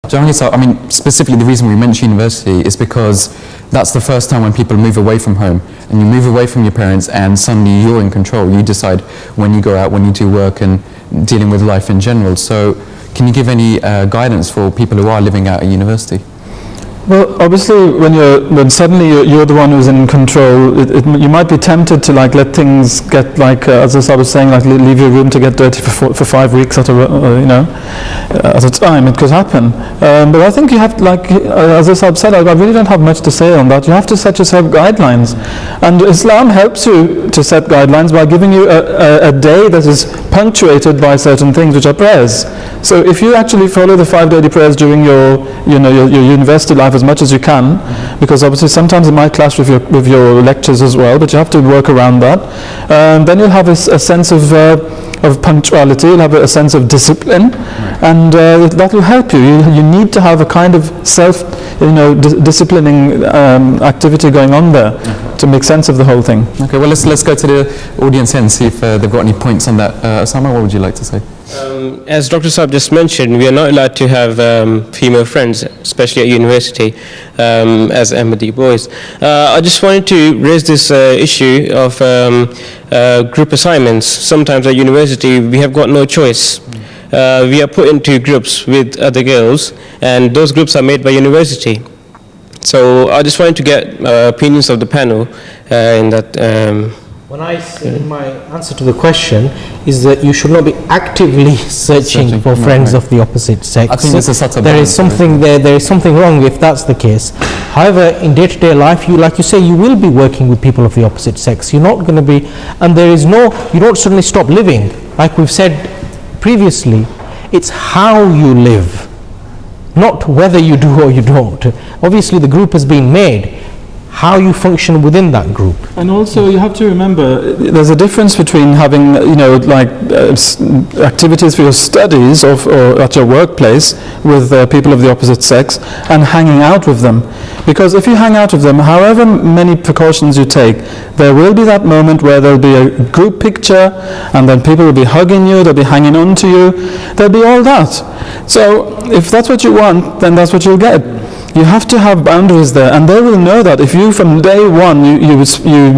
Generally, so I mean, specifically the reason we mention university is because that's the first time when people move away from home, and you move away from your parents, and suddenly you're in control. You decide when you go out, when you do work, and dealing with life in general. So, can you give any guidance for people who are living out at university? Well, obviously, when suddenly you're the one who's in control, you might be tempted to like let things get like, as I was saying, like leave your room to get dirty for 5 weeks at a time. It could happen. But I think you have to, like, as I said, I really don't have much to say on that. You have to set yourself guidelines, and Islam helps you to set guidelines by giving you a day that is punctuated by certain things, which are prayers. So if you actually follow the 5 daily prayers during your university life as much as you can, because obviously sometimes it might clash with your lectures as well, but you have to work around that. Then you'll have a sense of punctuality, you'll have a sense of discipline, and that will help you. You need to have a kind of disciplining activity going on there to make sense of the whole thing. Okay, well let's go to the audience here and see if they've got any points on that. Osama, what would you like to say? As Dr. Saab just mentioned, we are not allowed to have female friends, especially at university, as Ahmadi boys. I just wanted to raise this issue of group assignments. Sometimes at university, we have got no choice. We are put into groups with other girls, and those groups are made by university. So I just wanted to get opinions of the panel in that. When I say my answer to the question is that you should not be actively searching for friends of the opposite sex. I think this is such a there is something there is something wrong if that's the case. However, in day-to-day life, like you say, you will be working with people of the opposite sex. You're not going to be, and you don't suddenly stop living. Like we've said previously, it's how you live, not whether you do or you don't. Obviously, the group has been made. How you function within that group. And also you have to remember there's a difference between having activities for your studies or at your workplace with people of the opposite sex and hanging out with them. Because if you hang out with them, however many precautions you take, there will be that moment where there'll be a group picture, and then people will be hugging you, they'll be hanging on to you, there'll be all that. So if that's what you want, then that's what you'll get. You have to have boundaries there, and they will know that. If you from day one you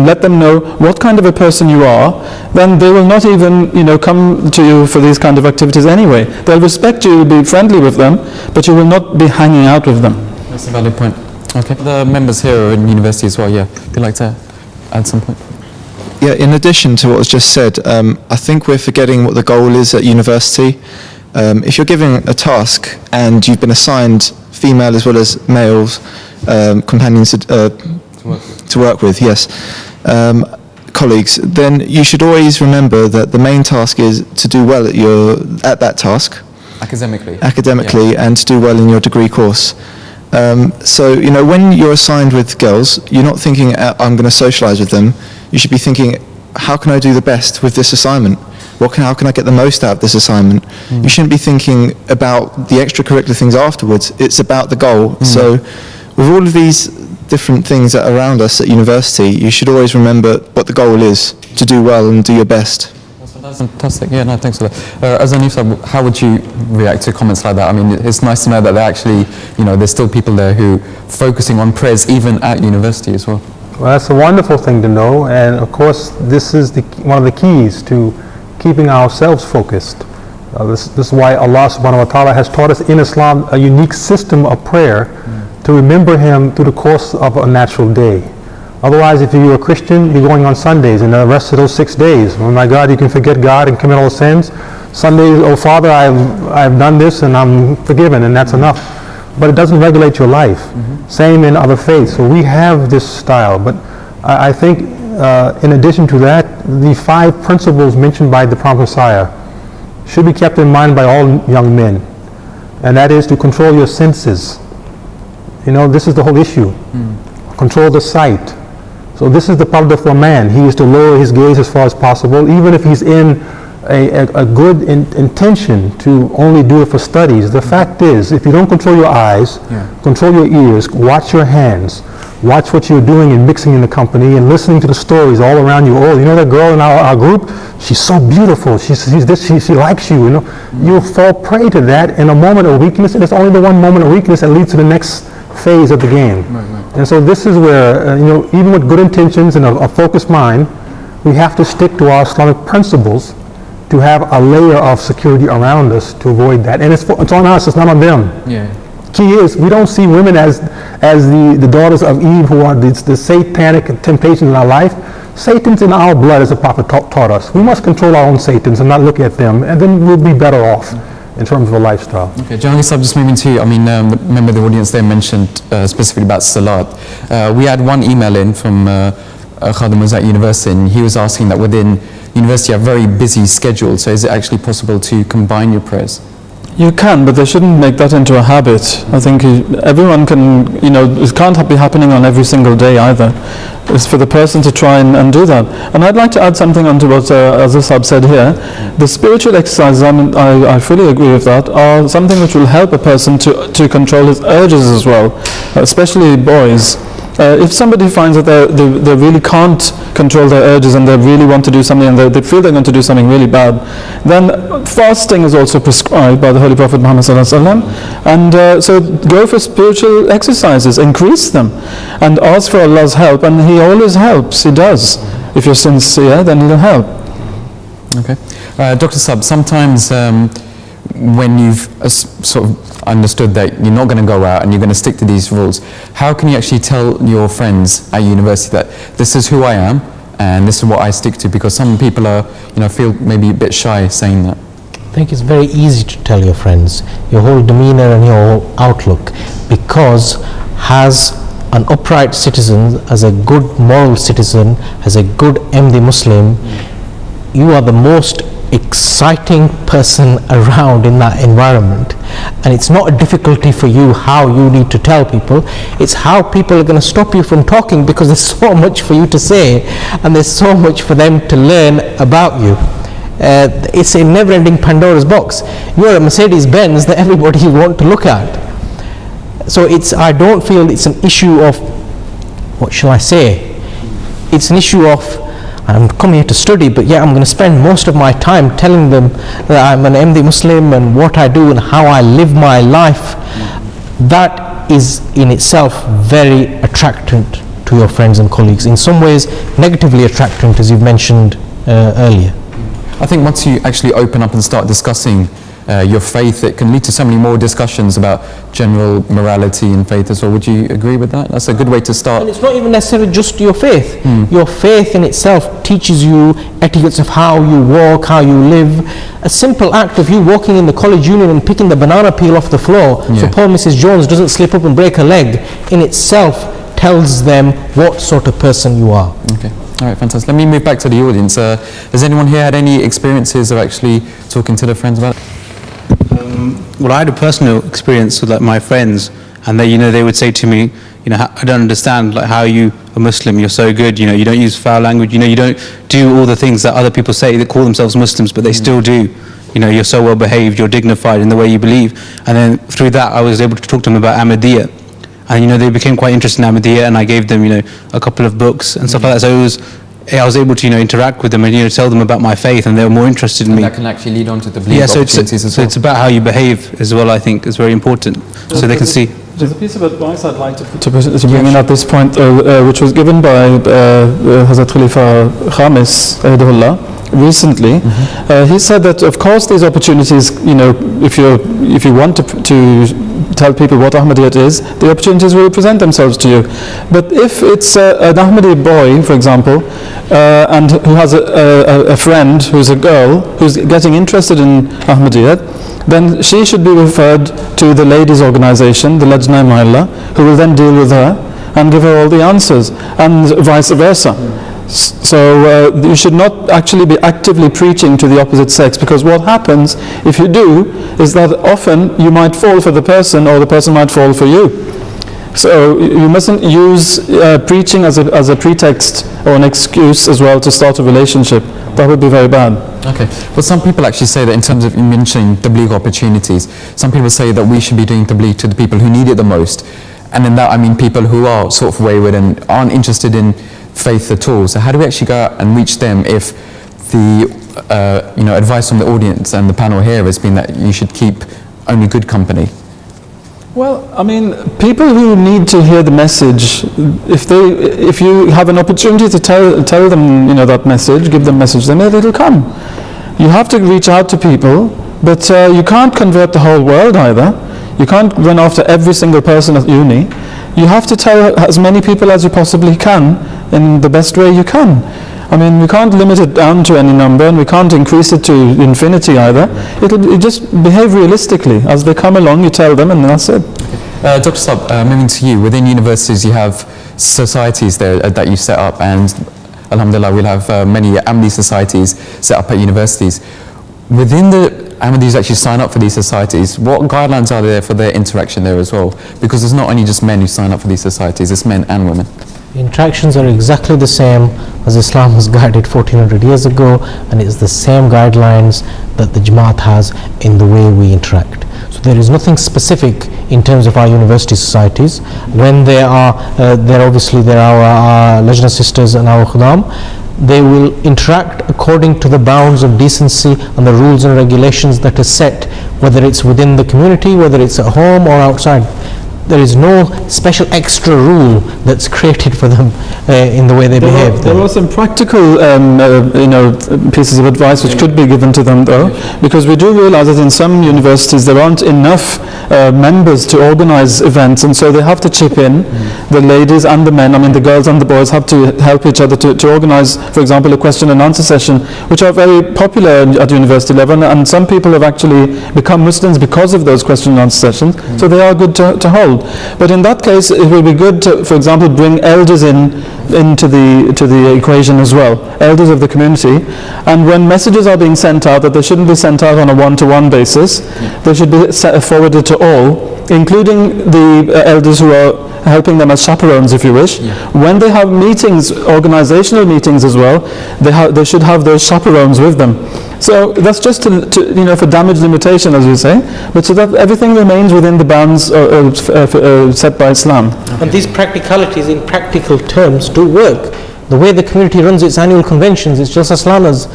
let them know what kind of a person you are, then they will not even come to you for these kind of activities anyway. They'll respect you, be friendly with them, but you will not be hanging out with them. That's a valid point. Okay, the members here are in university as well. Yeah, would you like to add some point? Yeah, in addition to what was just said, I think we're forgetting what the goal is at university. If you're given a task and you've been assigned female as well as males companions to work with, yes, colleagues, then you should always remember that the main task is to do well at that task academically, yeah, and to do well in your degree course. So when you're assigned with girls, you're not thinking I'm going to socialize with them. You should be thinking, how can I do the best with this assignment? How can I get the most out of this assignment? You shouldn't be thinking about the extracurricular things afterwards. It's about the goal. So with all of these different things that are around us at university, you should always remember what the goal is, to do well and do your best. That's fantastic. Yeah, no, thanks for that. As Anissa, how would you react to comments like that? I mean, it's nice to know that they're actually, there's still people there who focusing on prayers even at university as well. Well, that's a wonderful thing to know, and of course, this is one of the keys to keeping ourselves focused. This is why Allah subhanahu wa ta'ala has taught us in Islam a unique system of prayer to remember Him through the course of a natural day. Otherwise, if you're a Christian, you're going on Sundays, and the rest of those 6 days, oh my God, you can forget God and commit all sins. Sundays, oh Father, I've done this and I'm forgiven, and that's enough. But it doesn't regulate your life. Same in other faiths. So we have this style, but I think in addition to that, the 5 principles mentioned by the Prophet Messiah should be kept in mind by all young men, and that is to control your senses. This is the whole issue. Control the sight. So this is the problem for a man. He is to lower his gaze as far as possible, even if he's in a good intention to only do it for studies. The fact is, if you don't control your eyes, control your ears, watch your hands, watch what you're doing and mixing in the company and listening to the stories all around you. Oh, you know that girl in our group? She's so beautiful. She's this. She likes you. You know, you'll fall prey to that in a moment of weakness, and it's only the one moment of weakness that leads to the next phase of the game. And so this is where, you know, even with good intentions and a focused mind, we have to stick to our Islamic principles to have a layer of security around us to avoid that. And it's on us, it's not on them. Yeah. Key is, we don't see women as the daughters of Eve who are the satanic temptations in our life. Satan's in our blood, as the Prophet taught us. We must control our own Satans and not look at them, and then we'll be better off in terms of a lifestyle. Okay, Jahangir Sahib, just moving to you. I mean, the member of the audience there mentioned specifically about Salat. We had one email in from Khadim was at university, and he was asking that within university you have very busy schedule, so is it actually possible to combine your prayers? You can, but they shouldn't make that into a habit. I think everyone can, you know, it can't be happening on every single day either. It's for the person to try and do that. And I'd like to add something onto what Aziz Sahib said here. The spiritual exercises, I fully agree with that, are something which will help a person to control his urges as well, especially boys. If somebody finds that they really can't control their urges and they really want to do something and they feel they're going to do something really bad, then fasting is also prescribed by the Holy Prophet Muhammad ﷺ. And so go for spiritual exercises, increase them, and ask for Allah's help. And He always helps, He does. If you're sincere, then He'll help. Okay. Dr. Sahib, sometimes when you've sort of understood that you're not going to go out and you're going to stick to these rules, how can you actually tell your friends at university that this is who I am and this is what I stick to? Because some people are, you know, feel maybe a bit shy saying that. I think it's very easy to tell your friends your whole demeanor and your whole outlook, because as an upright citizen, as a good moral citizen, as a good Ahmadi Muslim, you are the most exciting person around in that environment, and it's not a difficulty for you how you need to tell people. It's how people are going to stop you from talking, because there's so much for you to say and there's so much for them to learn about you. It's a never-ending Pandora's box. You're a Mercedes-Benz that everybody want to look at. So I don't feel it's an issue of, what shall I say, it's an issue of, I'm coming here to study, but yeah, I'm going to spend most of my time telling them that I'm an Ahmadi Muslim and what I do and how I live my life. That is in itself very attractant to your friends and colleagues. In some ways, negatively attractant, as you've mentioned earlier. I think once you actually open up and start discussing your faith, it can lead to so many more discussions about general morality and faith as well. Would you agree with that? That's a good way to start. And it's not even necessarily just your faith. Your faith in itself teaches you etiquettes of how you walk, how you live. A simple act of you walking in the college union and picking the banana peel off the floor so poor Mrs. Jones doesn't slip up and break her leg, in itself tells them what sort of person you are. Okay. All right, fantastic. Let me move back to the audience. Has anyone here had any experiences of actually talking to their friends about it? Well, I had a personal experience with like my friends, and they, you know, they would say to me, you know, I don't understand, like, how you a Muslim, you're so good, you know, you don't use foul language, you know, you don't do all the things that other people say that call themselves Muslims, but they still do. You know, you're so well behaved, you're dignified in the way you believe. And then through that, I was able to talk to them about Ahmadiyya. And, you know, they became quite interested in Ahmadiyya, and I gave them, you know, a couple of books and stuff like that. So I was able to, you know, interact with them and, you know, tell them about my faith, and they were more interested in me. That can actually lead on to the belief so opportunities as well. So it's about how you behave as well, I think, is very important, so they can see. There's a piece of advice I'd like to bring in at this point, which was given by Hazrat Khalifa Khamis Ayadullah recently. He said that, of course, these opportunities, you know, if you want to tell people what Ahmadiyyat is, the opportunities will present themselves to you. But if it's an Ahmadi boy, for example, and who has a friend who's a girl who's getting interested in Ahmadiyyat, then she should be referred to the ladies' organization, the Lajna Mahalla, who will then deal with her and give her all the answers, and vice versa. So you should not actually be actively preaching to the opposite sex, because what happens if you do is that often you might fall for the person, or the person might fall for you. So you mustn't use preaching as a pretext or an excuse as well to start a relationship. That would be very bad. Okay. Well, some people actually say that, in terms of you mentioning tabligh opportunities, some people say that we should be doing tabligh to the people who need it the most. And in that I mean people who are sort of wayward and aren't interested in faith at all. So how do we actually go out and reach them if the advice from the audience and the panel here has been that you should keep only good company? Well, I mean, people who need to hear the message, if you have an opportunity to tell them, that message, give them message, then it'll come. You have to reach out to people, but you can't convert the whole world either. You can't run after every single person at uni. You have to tell as many people as you possibly can in the best way you can. I mean, we can't limit it down to any number, and we can't increase it to infinity either. It'll just behave realistically. As they come along, you tell them, and that's it. Dr. Saab, moving to you, within universities you have societies there that you set up, and alhamdulillah we'll have many Ahmadi societies set up at universities. Within the Ahmadis actually sign up for these societies, what guidelines are there for their interaction there as well? Because it's not only just men who sign up for these societies, it's men and women. Interactions are exactly the same as Islam was guided 1400 years ago, and it's the same guidelines that the Jamaat has in the way we interact. So there is nothing specific in terms of our university societies. When there are our Lajna sisters and our Khudam, they will interact according to the bounds of decency and the rules and regulations that are set, whether it's within the community, whether it's at home or outside. There is no special extra rule that's created for them in the way they behave. There are some practical pieces of advice which could be given to them though, because we do realize that in some universities there aren't enough members to organize events, and so they have to chip in. The ladies and the men, I mean the girls and the boys, have to help each other to organize, for example, a question and answer session, which are very popular at university level, and some people have actually become Muslims because of those question and answer sessions, so they are good to hold. But in that case, it will be good to, for example, bring elders into the equation as well, elders of the community. And when messages are being sent out, that they shouldn't be sent out on a one-to-one basis, they should be forwarded to all, including the elders who are helping them as chaperones, if you wish. When they have meetings, organizational meetings as well, they should have those chaperones with them. So that's just for damage limitation, as you say, but so that everything remains within the bounds set by Islam. And these practicalities in practical terms do work. The way the community runs its annual conventions, it's just Aslana's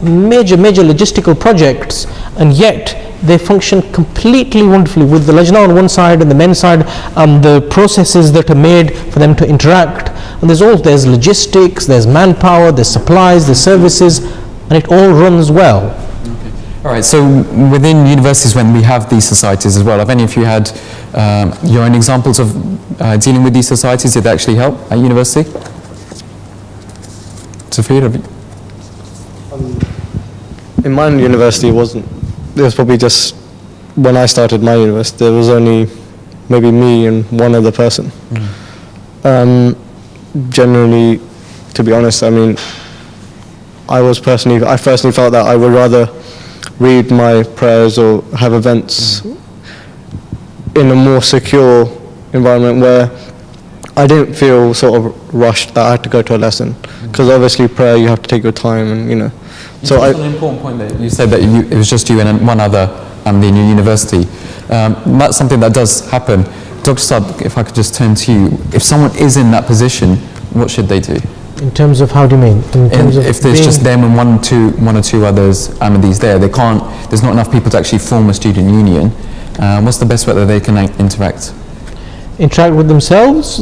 major logistical projects, and yet they function completely wonderfully with the Lajna on one side and the men's side, and the processes that are made for them to interact. And there's logistics, there's manpower, there's supplies, there's services, and it all runs well. All right, so within universities when we have these societies as well, have any of you had your own examples of dealing with these societies? Did they actually help at university? Sophia, have you? In my university, it was probably just when I started my university, there was only maybe me and one other person. Generally, to be honest, I mean, I personally felt that I would rather read my prayers or have events in a more secure environment where I didn't feel sort of rushed that I had to go to a lesson, because obviously prayer you have to take your time, and So that's an important point that you said that it was just you and one other in your university. That's something that does happen. Dr. Saab, if I could just turn to you, if someone is in that position, what should they do? In terms of, how do you mean? In terms of if there's just them and one or two others Ahmadis there, there's not enough people to actually form a student union. What's the best way that they can interact? Interact with themselves.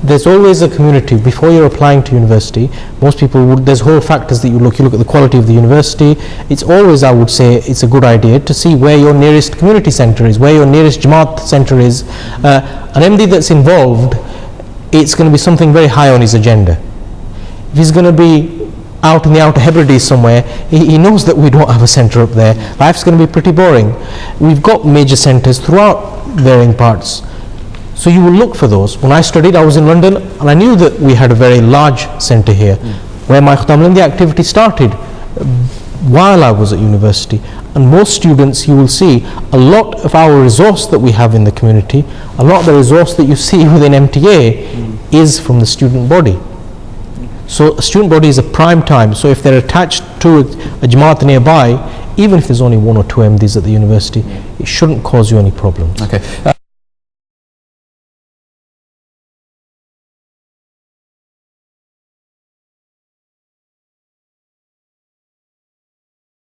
There's always a community. Before you're applying to university, most people there's whole factors that you look at the quality of the university. It's always, I would say, it's a good idea to see where your nearest community centre is, where your nearest Jamaat centre is. An MD that's involved, it's going to be something very high on his agenda. If he's going to be out in the Outer Hebrides somewhere, he knows that we don't have a centre up there. Life's going to be pretty boring. We've got major centres throughout varying parts. So you will look for those. When I studied, I was in London, and I knew that we had a very large centre here, where my Khutamlandi activity started while I was at university. And most students, you will see, a lot of our resource that we have in the community, a lot of the resource that you see within MTA is from the student body. So a student body is a prime time. So if they're attached to a Jamaat nearby, even if there's only one or two MDs at the university, it shouldn't cause you any problems. Okay.